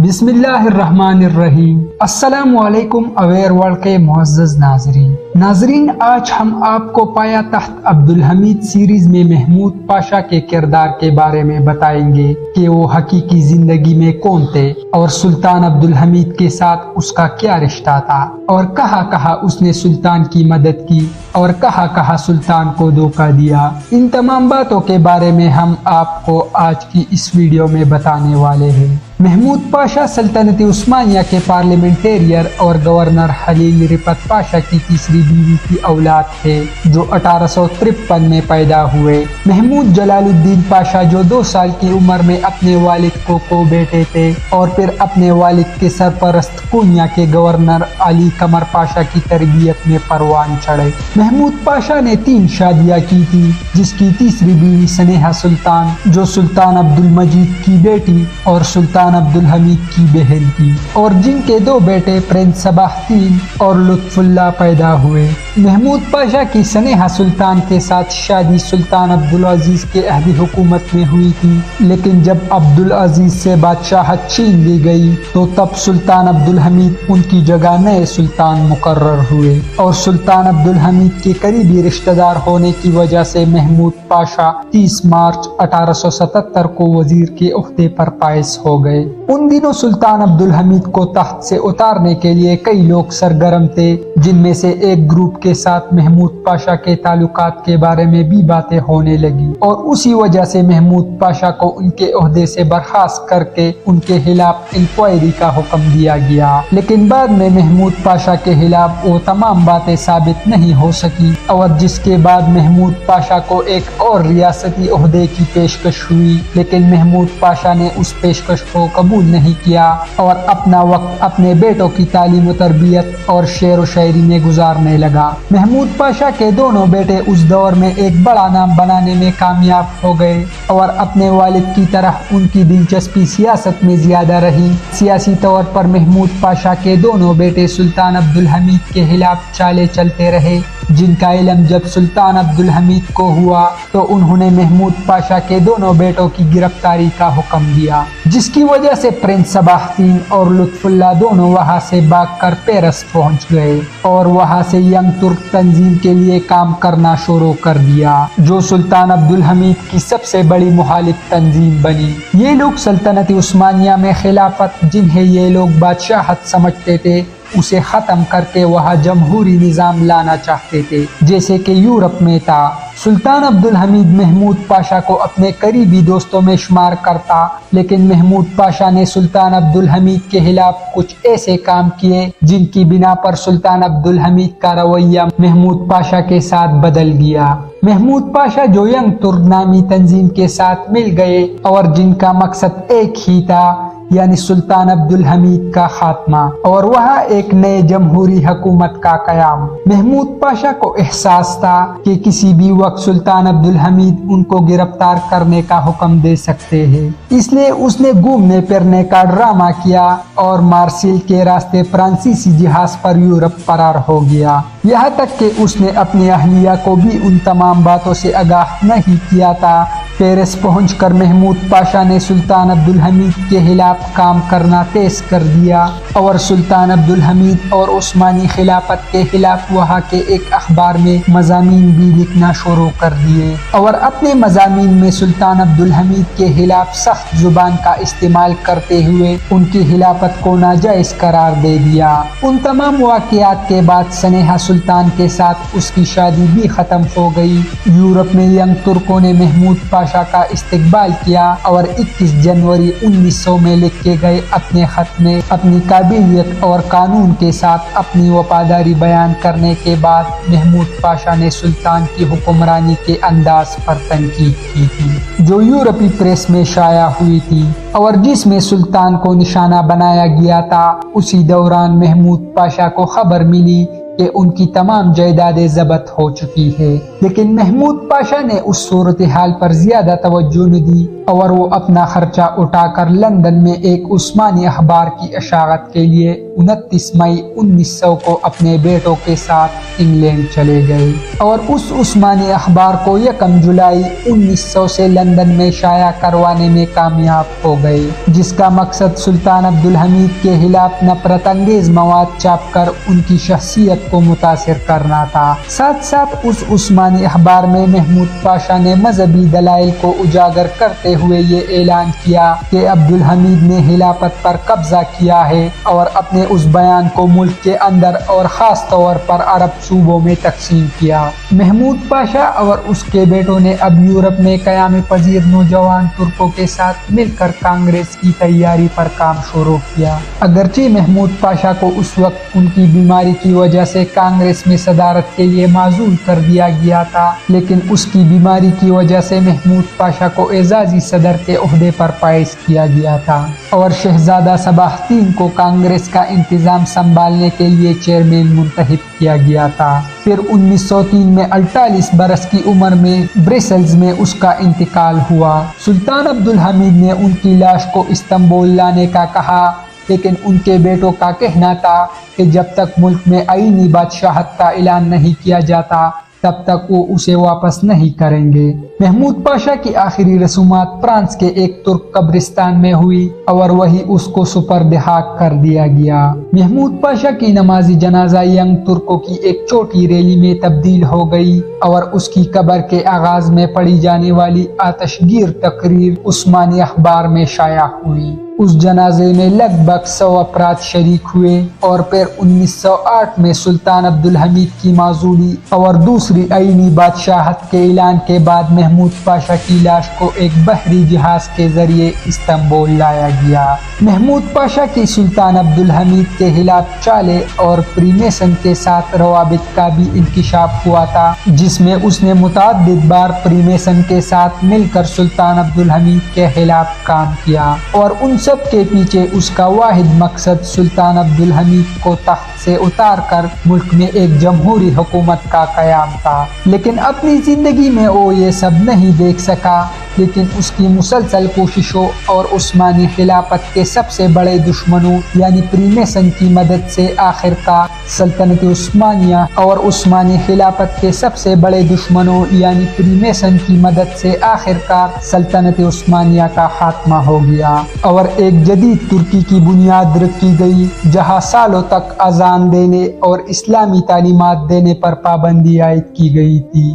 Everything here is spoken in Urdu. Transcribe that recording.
بسم اللہ الرحمن الرحیم۔ السلام علیکم اویئر ورلڈ کے معزز ناظرین، آج ہم آپ کو پایا تخت عبدالحمید سیریز میں محمود پاشا کے کردار کے بارے میں بتائیں گے کہ وہ حقیقی زندگی میں کون تھے اور سلطان عبدالحمید کے ساتھ اس کا کیا رشتہ تھا، اور کہاں کہاں اس نے سلطان کی مدد کی اور کہاں کہاں سلطان کو دھوکہ دیا۔ ان تمام باتوں کے بارے میں ہم آپ کو آج کی اس ویڈیو میں بتانے والے ہیں۔ محمود پاشا سلطنت عثمانیہ کے پارلیمنٹیرین اور گورنر خلیل رفعت پاشا کی تیسری بیوی کی اولاد تھے، جو 1853 میں پیدا ہوئے۔ محمود جلال الدین پاشا، جو 2 سال کی عمر میں اپنے والد کو بیٹے تھے اور پھر اپنے والد کے سرپرست کونیا کے گورنر علی قمر پاشا کی تربیت میں پروان چڑھے۔ محمود پاشا نے 3 شادیاں کی تھی، جس کی تیسری بیوی سنیحہ سلطان، جو سلطان عبدالمجید کی بیٹی اور سلطان عبدالحمید کی بہن تھی، اور جن کے 2 بیٹے پرنس صباح الدین اور لطف اللہ پیدا ہوئے۔ محمود پاشا کی سنیحہ سلطان کے ساتھ شادی سلطان عبدالعزیز کے عہد حکومت میں ہوئی تھی، لیکن جب عبدالعزیز سے بادشاہت چھین لی گئی تو تب سلطان عبدالحمید ان کی جگہ نئے سلطان مقرر ہوئے، اور سلطان عبدالحمید کے قریبی رشتہ دار ہونے کی وجہ سے محمود پاشا 30 مارچ 1877 کو وزیر کے عہدے پر فائز ہو گئے۔ ان دنوں سلطان عبدالحمید کو تخت سے اتارنے کے لیے کئی لوگ سرگرم تھے، جن میں سے ایک گروپ کے ساتھ محمود پاشا کے تعلقات کے بارے میں بھی باتیں ہونے لگی، اور اسی وجہ سے محمود پاشا کو ان کے عہدے سے برخاست کر کے ان کے خلاف انکوائری کا حکم دیا گیا۔ لیکن بعد میں محمود پاشا کے خلاف وہ تمام باتیں ثابت نہیں ہو سکی، اور جس کے بعد محمود پاشا کو ایک اور ریاستی عہدے کی پیشکش ہوئی، لیکن محمود پاشا نے اس پیشکش کو قبول نہیں کیا اور اپنا وقت اپنے بیٹوں کی تعلیم و تربیت اور شعر و شاعری میں گزارنے لگا۔ محمود پاشا کے دونوں بیٹے اس دور میں ایک بڑا نام بنانے میں کامیاب ہو گئے، اور اپنے والد کی طرح ان کی دلچسپی سیاست میں زیادہ رہی۔ سیاسی طور پر محمود پاشا کے دونوں بیٹے سلطان عبدالحمید کے خلاف چالیں چلتے رہے، جن کا علم جب سلطان عبدالحمید کو ہوا تو انہوں نے محمود پاشا کے دونوں بیٹوں کی گرفتاری کا حکم دیا، جس کی وجہ سے پرنس صباح الدین اور لطف اللہ دونوں وہاں سے بھاگ کر پیرس پہنچ گئے، اور وہاں سے ینگ ترک تنظیم کے لیے کام کرنا شروع کر دیا، جو سلطان عبدالحمید کی سب سے بڑی مخالف تنظیم بنی۔ یہ لوگ سلطنت عثمانیہ میں خلافت، جنہیں یہ لوگ بادشاہت سمجھتے تھے، اسے ختم کر کے وہاں جمہوری نظام لانا چاہتے تھے، جیسے کہ یورپ میں تھا۔ سلطان عبدالحمید محمود پاشا کو اپنے قریبی دوستوں میں شمار کرتا، لیکن محمود پاشا نے سلطان عبدالحمید کے خلاف کچھ ایسے کام کیے جن کی بنا پر سلطان عبدالحمید کا رویہ محمود پاشا کے ساتھ بدل گیا۔ محمود پاشا، جو ینگ ترک نامی تنظیم کے ساتھ مل گئے اور جن کا مقصد ایک ہی تھا، یعنی سلطان عبدالحمید کا خاتمہ اور وہاں ایک نئے جمہوری حکومت کا قیام۔ محمود پاشا کو احساس تھا کہ کسی بھی وقت سلطان عبدالحمید ان کو گرفتار کرنے کا حکم دے سکتے ہیں، اس لیے اس نے گھومنے پھرنے کا ڈرامہ کیا اور مارسیل کے راستے فرانسیسی جہاز پر یورپ فرار ہو گیا۔ یہاں تک کہ اس نے اپنی اہلیہ کو بھی ان تمام باتوں سے آگاہ نہیں کیا تھا۔ پیرس پہنچ کر محمود پاشا نے سلطان عبدالحمید کے خلاف کام کرنا تیز کر دیا، اور سلطان عبدالحمید اور عثمانی خلافت کے خلاف وہاں کے ایک اخبار میں مضامین بھی لکھنا شروع کر دیے، اور اپنے مضامین میں سلطان عبدالحمید کے خلاف سخت زبان کا استعمال کرتے ہوئے ان کی خلافت کو ناجائز قرار دے دیا۔ ان تمام واقعات کے بعد سنیحہ سلطان کے ساتھ اس کی شادی بھی ختم ہو گئی۔ یورپ میں ینگ ترکوں نے محمود پاشا کا استقبال کیا، اور 21 جنوری 1900 میں لکھے گئے اپنے خط میں اپنی قابلیت اور قانون کے ساتھ اپنی وفاداری بیان کرنے کے بعد محمود پاشا نے سلطان کی حکمرانی کے انداز پر تنقید کی تھی، جو یورپی پریس میں شائع ہوئی تھی اور جس میں سلطان کو نشانہ بنایا گیا تھا۔ اسی دوران محمود پاشا کو خبر ملی کہ ان کی تمام جائیدادیں ضبط ہو چکی ہے۔ لیکن محمود پاشا نے اس صورتحال پر زیادہ توجہ نہ دی اور وہ اپنا خرچہ اٹھا کر لندن میں ایک عثمانی اخبار کی اشاعت کے لیے 29 مئی 1900 کو اپنے بیٹوں کے ساتھ انگلینڈ چلے گئے اور اس عثمانی اخبار کو 1 جولائی 1900 سے لندن میں شائع کروانے میں کامیاب ہو گئے، جس کا مقصد سلطان عبدالحمید کے خلاف نفرت انگیز مواد چھاپ کر ان کی شخصیت کو متاثر کرنا تھا۔ ساتھ ساتھ اس عثمانی اخبار میں محمود پاشا نے مذہبی دلائل کو اجاگر کرتے ہوئے یہ اعلان کیا کہ عبدالحمید نے خلافت پر قبضہ کیا ہے اور اپنے اس بیان کو ملک کے اندر اور خاص طور پر عرب صوبوں میں تقسیم کیا۔ محمود پاشا اور اس کے بیٹوں نے اب یورپ میں قیام پذیر نوجوان ترکوں کے ساتھ مل کر کانگریس کی تیاری پر کام شروع کیا۔ اگرچہ محمود پاشا کو اس وقت ان کی بیماری کی وجہ سے کانگریس میں صدارت کے لیے معزول کر دیا گیا تھا، لیکن اس کی بیماری کی وجہ سے محمود پاشا کو اعزازی صدر کے عہدے پر فائز کیا گیا تھا اور شہزادہ صباح الدین کو کانگریس کا انتظام سنبھالنے کے لیے چیئرمین منتخب کیا گیا تھا۔ پھر 1903 میں 48 برس کی عمر میں برسلز میں اس کا انتقال ہوا۔ سلطان عبدالحمید نے ان کی لاش کو استنبول لانے کا کہا، لیکن ان کے بیٹوں کا کہنا تھا کہ جب تک ملک میں آئینی بادشاہت کا اعلان نہیں کیا جاتا تب تک وہ اسے واپس نہیں کریں گے۔ محمود پاشا کی آخری رسومات فرانس کے ایک ترک قبرستان میں ہوئی اور وہی اس کو سپرد خاک کر دیا گیا۔ محمود پاشا کی نماز جنازہ ینگ ترکوں کی ایک چھوٹی ریلی میں تبدیل ہو گئی اور اس کی قبر کے آغاز میں پڑھی جانے والی آتش گیر تقریر عثمانی اخبار میں شائع ہوئی۔ اس جنازے میں لگ بھگ 100 افراد شریک ہوئے اور پھر 1908 میں سلطان عبدالحمید کی معزولی اور دوسری آئینی بادشاہت کے اعلان کے بعد محمود پاشا کی لاش کو ایک بحری جہاز کے ذریعے استنبول لایا گیا۔ محمود پاشا کی سلطان عبدالحمید کے خلاف چالے اور فری میسن کے ساتھ روابط کا بھی انکشاف ہوا تھا، جس میں اس نے متعدد بار فری میسن کے ساتھ مل کر سلطان عبدالحمید کے خلاف کام کیا اور ان سب کے پیچھے اس کا واحد مقصد سلطان عبدالحمید کو تخت سے اتار کر ملک میں ایک جمہوری حکومت کا قیام تھا۔ لیکن اپنی زندگی میں وہ یہ سب نہیں دیکھ سکا، لیکن اس کی مسلسل کوششوں اور عثمانی خلافت کے سب سے بڑے دشمنوں یعنی فری میسن کی مدد سے آخر کار سلطنت عثمانیہ اور عثمانی خلافت کے سب سے بڑے دشمنوں یعنی فری میسن کی مدد سے آخر کار سلطنت عثمانیہ کا خاتمہ ہو گیا اور ایک جدید ترکی کی بنیاد رکھی گئی، جہاں سالوں تک اذان دینے اور اسلامی تعلیمات دینے پر پابندی عائد کی گئی تھی۔